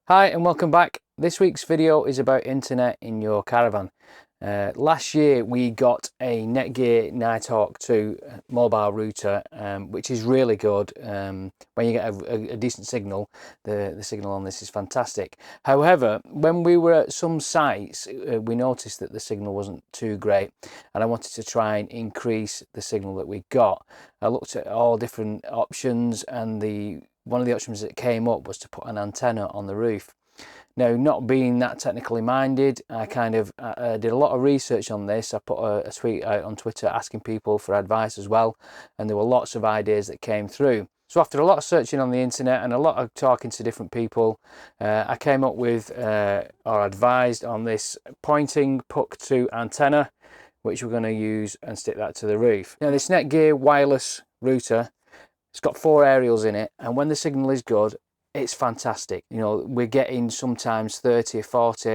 Hi and welcome back. This week's video is about internet in your caravan. Last year we got a Netgear Nighthawk 2 mobile router, which is really good. When you get a decent signal, the signal on this is fantastic. However, when we were at some sites, we noticed that the signal wasn't too great, and I wanted to try and increase the signal that we got. I looked at all different options, and one of the options that came up was to put an antenna on the roof. Now, not being that technically minded, I did a lot of research on this. I put a tweet out on Twitter asking people for advice as well, and there were lots of ideas that came through. So after a lot of searching on the internet and a lot of talking to different people, I came up with or advised on this Poynting PUCK-2 antenna, which we're going to use and stick that to the roof. Now, this Netgear wireless router, it's got 4 aerials in it, and when the signal is good, it's fantastic. You know, we're getting sometimes 30 or 40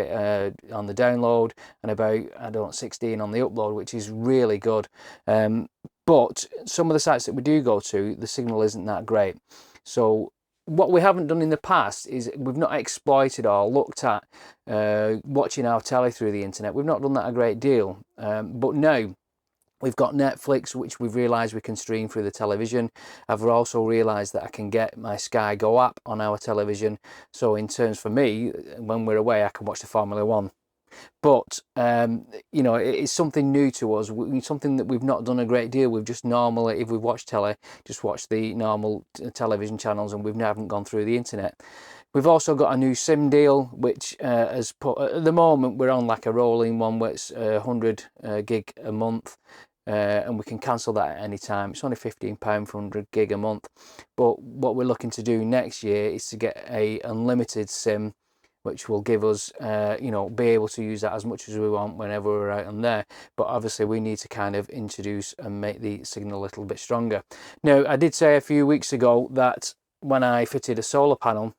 on the download and about 16 on the upload, which is really good. But some of the sites that we do go to, the signal isn't that great. So what we haven't done in the past is we've not exploited or looked at watching our telly through the internet. We've not done that a great deal. But now we've got Netflix, which we've realised we can stream through the television. I've also realised that I can get my Sky Go app on our television. So in terms for me, when we're away, I can watch the Formula 1. But, you know, it's something new to us, something that we've not done a great deal. We've just normally, if we've watched telly, just watched the normal television channels, and we haven't gone through the internet. We've also got a new SIM deal, which has put, at the moment, we're on like a rolling one where it's 100 gig a month. And we can cancel that at any time. It's only £15 for 100 gig a month. But what we're looking to do next year is to get a unlimited SIM, which will give us, you know, be able to use that as much as we want whenever we're out on there. But obviously we need to kind of introduce and make the signal a little bit stronger. Now, I did say a few weeks ago that when I fitted a solar panel,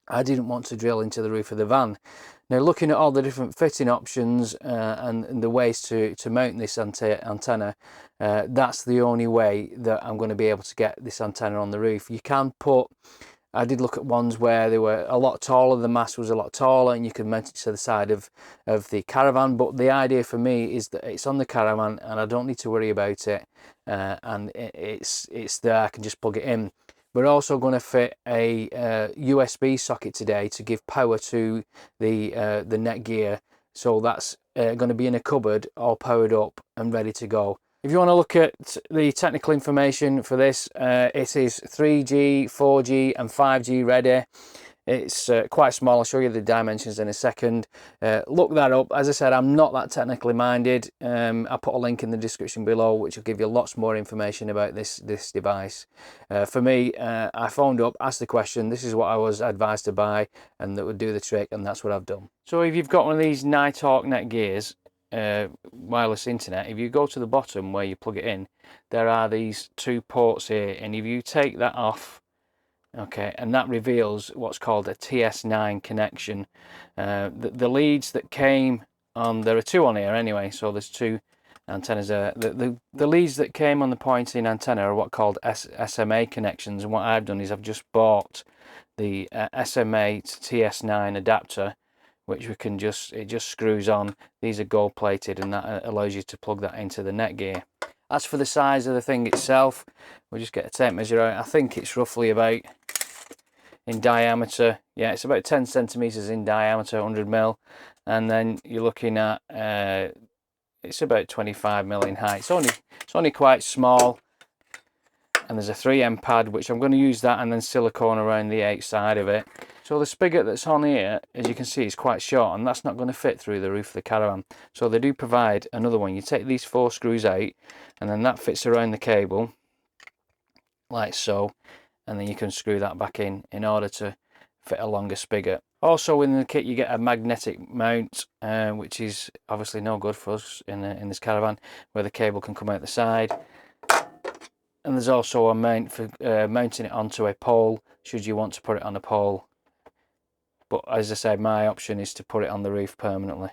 I didn't want to drill into the roof of the van. Now, looking at all the different fitting options and the ways to mount this antenna, that's the only way that I'm going to be able to get this antenna on the roof. You can put, I did look at ones where they were a lot taller, the mast was a lot taller, and you could mount it to the side of the Caravan. But the idea for me is that it's on the Caravan and I don't need to worry about it, and it's there, I can just plug it in. We're also going to fit a USB socket today to give power to the Netgear. So that's going to be in a cupboard, all powered up and ready to go. If you want to look at the technical information for this, it is 3G, 4G and 5G ready. It's quite small. I'll show you the dimensions in a second. Look that up. As I said, I'm not that technically minded. I'll put a link in the description below, which will give you lots more information about this device. For me, I phoned up, asked the question, this is what I was advised to buy, and that would do the trick, and that's what I've done. So if you've got one of these Nighthawk Netgears, wireless internet, if you go to the bottom where you plug it in, there are these 2 ports here, and if you take that off, okay, and that reveals what's called a TS9 connection. The leads that came on, there are 2 on here anyway, so there's 2 antennas there. The leads that came on the Poynting antenna are what called SMA connections, and what I've done is I've just bought the SMA to TS9 adapter, which we can it just screws on. These are gold plated, and that allows you to plug that into the Netgear. As for the size of the thing itself, we'll just get a tape measure out. I think it's roughly about, in diameter, yeah, it's about 10 centimeters in diameter, 100 mil, and then you're looking at it's about 25 mil in height. It's only quite small, and there's a 3M pad, which I'm going to use that, and then silicone around the outside of it. So the spigot that's on here, as you can see, is quite short, and that's not going to fit through the roof of the Caravan. So they do provide another one. You take these 4 screws out, and then that fits around the cable like so, and then you can screw that back in order to fit a longer spigot. Also in the kit you get a magnetic mount, which is obviously no good for us in this Caravan, where the cable can come out the side. And there's also a mount for mounting it onto a pole, should you want to put it on a pole. But as I said, my option is to put it on the roof permanently.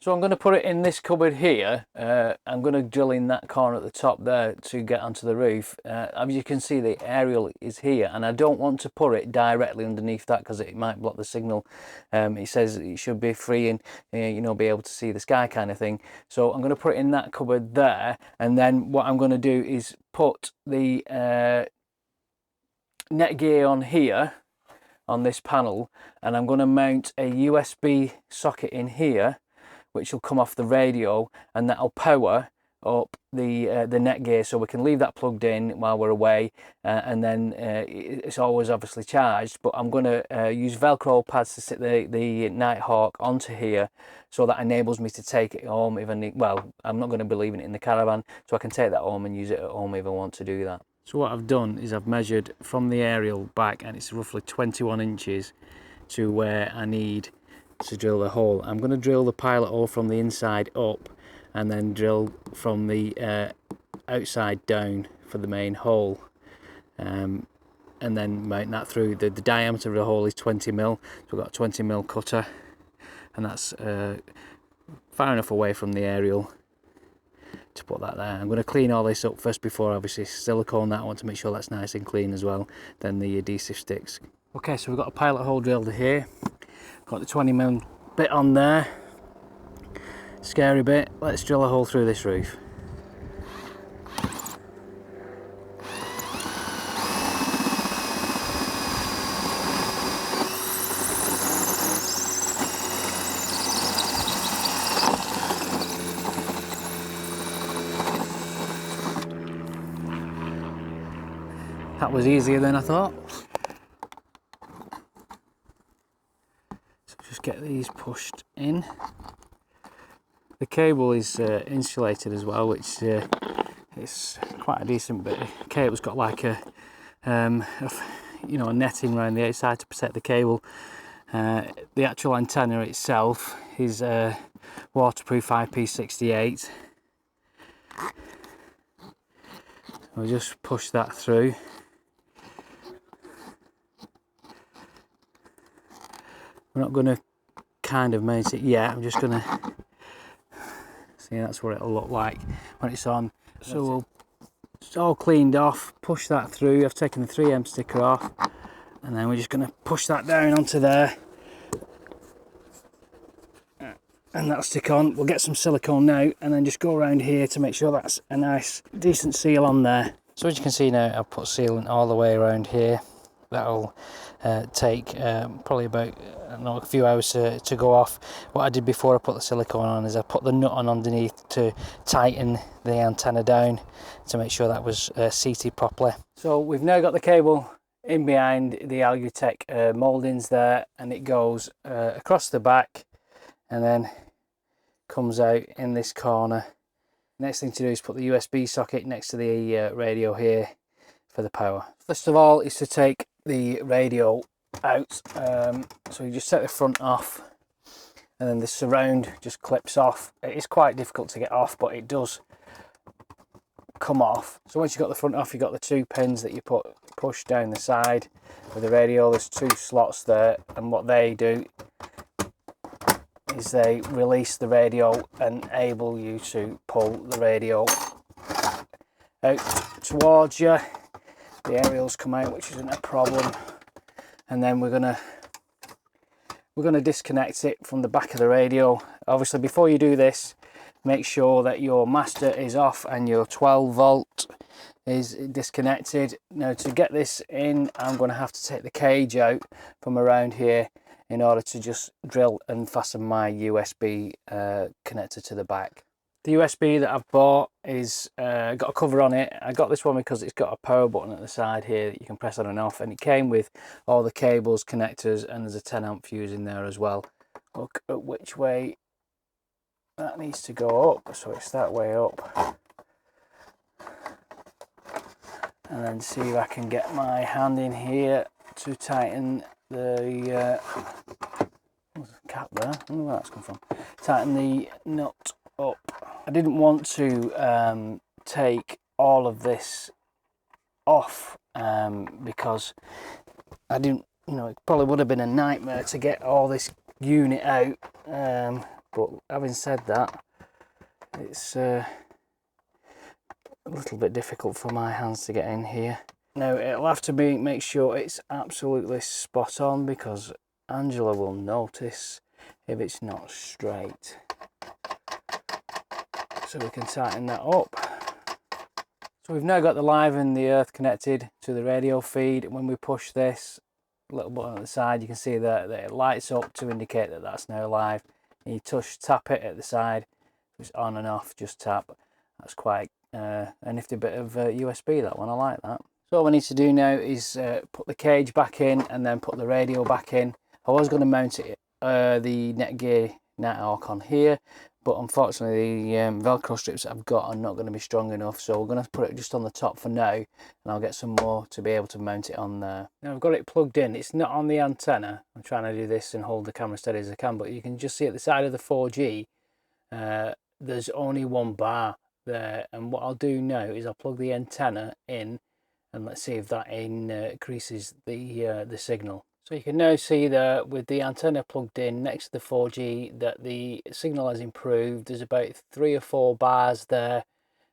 So I'm going to put it in this cupboard here. I'm going to drill in that corner at the top there to get onto the roof. As you can see, the aerial is here, and I don't want to put it directly underneath that because it might block the signal. It says it should be free and you know, be able to see the sky kind of thing. So I'm going to put it in that cupboard there, and then what I'm going to do is put the Netgear on here on this panel, and I'm going to mount a USB socket in here which will come off the radio, and that'll power up the Netgear, so we can leave that plugged in while we're away, and then it's always obviously charged. But I'm going to use Velcro pads to sit the Nighthawk onto here, so that enables me to take it home if I need. Well, I'm not going to be leaving it in the caravan, so I can take that home and use it at home if I want to do that. So what I've done is I've measured from the aerial back, and it's roughly 21 inches to where I need to drill the hole. I'm going to drill the pilot hole from the inside up, and then drill from the outside down for the main hole, and then mount that through. The diameter of the hole is 20mm, so we've got a 20mm cutter, and that's far enough away from the aerial to put that there. I'm going to clean all this up first before obviously silicone that. I want to make sure that's nice and clean as well, then the adhesive sticks. Okay, so we've got a pilot hole drilled here, got the 20mm bit on there, scary bit. Let's drill a hole through this roof. That was easier than I thought. So just get these pushed in. The cable is insulated as well, which is quite a decent bit. The cable's got like a you know, a netting around the outside to protect the cable. The actual antenna itself is waterproof IP68. We'll just push that through. We're not going to kind of mount it yet. I'm just going to see, that's what it'll look like when it's on. So it's all cleaned off, push that through. I've taken the 3M sticker off, and then we're just going to push that down onto there, and that'll stick on. We'll get some silicone now, and then just go around here to make sure that's a nice decent seal on there. So as you can see now, I've put sealant all the way around here. That'll take probably about, I don't know, a few hours to go off. What I did before I put the silicone on is I put the nut on underneath to tighten the antenna down to make sure that was seated properly. So we've now got the cable in behind the Alutech mouldings there, and it goes across the back and then comes out in this corner. Next thing to do is put the USB socket next to the radio here for the power. First of all is to take the radio out, so you just set the front off, and then the surround just clips off. It is quite difficult to get off, but it does come off. So once you've got the front off, you've got the two pins that you push down the side of the radio. There's two slots there, and what they do is they release the radio and enable you to pull the radio out towards you. The aerials come out, which isn't a problem, and then we're gonna disconnect it from the back of the radio. Obviously, before you do this, make sure that your master is off and your 12 volt is disconnected. Now, to get this in, I'm going to have to take the cage out from around here in order to just drill and fasten my USB connector to the back. The USB that I've bought is got a cover on it. I got this one because it's got a power button at the side here that you can press on and off, and it came with all the cables, connectors, and there's a 10 amp fuse in there as well. Look at which way that needs to go up, so it's that way up. And then see if I can get my hand in here to tighten the cap there. I don't know where that's come from. Tighten the nut up. I didn't want to take all of this off because it probably would have been a nightmare to get all this unit out. But having said that, it's a little bit difficult for my hands to get in here. Now it'll have to make sure it's absolutely spot on, because Angela will notice if it's not straight. So we can tighten that up. So we've now got the live and the earth connected to the radio feed. When we push this little button at the side, you can see that it lights up to indicate that that's now live. And you tap it at the side, it's on and off, just tap. That's quite a nifty bit of USB, that one, I like that. So all we need to do now is put the cage back in and then put the radio back in. I was going to mount it, the Netgear Nighthawk on here, but unfortunately the Velcro strips that I've got are not going to be strong enough, so we're going to put it just on the top for now, and I'll get some more to be able to mount it on there. Now I've got it plugged in. It's not on the antenna. I'm trying to do this and hold the camera steady as I can, but you can just see at the side of the 4G there's only one bar there, and what I'll do now is I'll plug the antenna in, and let's see if that increases the signal. So you can now see that with the antenna plugged in next to the 4G that the signal has improved. There's about 3 or 4 bars there.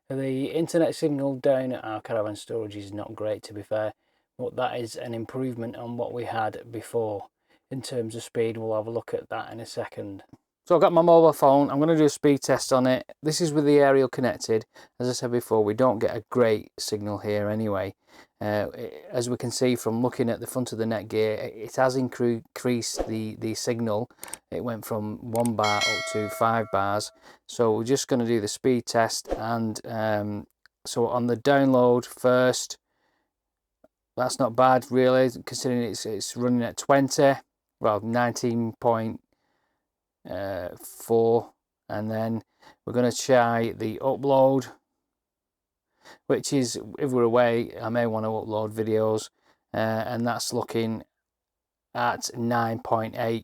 The internet signal down at our caravan storage is not great, to be fair, but that is an improvement on what we had before in terms of speed. We'll have a look at that in a second. So I've got my mobile phone. I'm going to do a speed test on it. This is with the aerial connected. As I said before, we don't get a great signal here anyway. As we can see from looking at the front of the Netgear, it has increased the signal. It went from 1 bar up to 5 bars. So we're just going to do the speed test, and so on the download first, that's not bad really, considering it's running at 20, well 19.4, and then we're going to try the upload, which is, if we're away, I may want to upload videos, and that's looking at 9.8,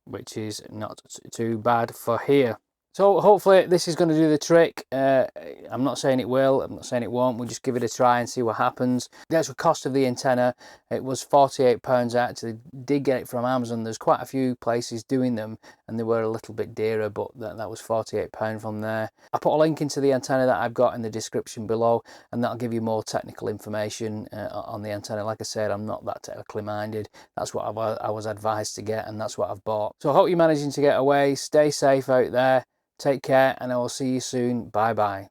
which is not too bad for here. So hopefully this is going to do the trick. I'm not saying it will, I'm not saying it won't. We'll just give it a try and see what happens. The actual cost of the antenna, it was £48. I actually did get it from Amazon. There's quite a few places doing them, and they were a little bit dearer, but that was £48 from there. I'll put a link into the antenna that I've got in the description below, and that'll give you more technical information on the antenna. Like I said, I'm not that technically minded. That's what I was advised to get, and that's what I've bought. So I hope you're managing to get away. Stay safe out there. Take care, and I will see you soon. Bye bye.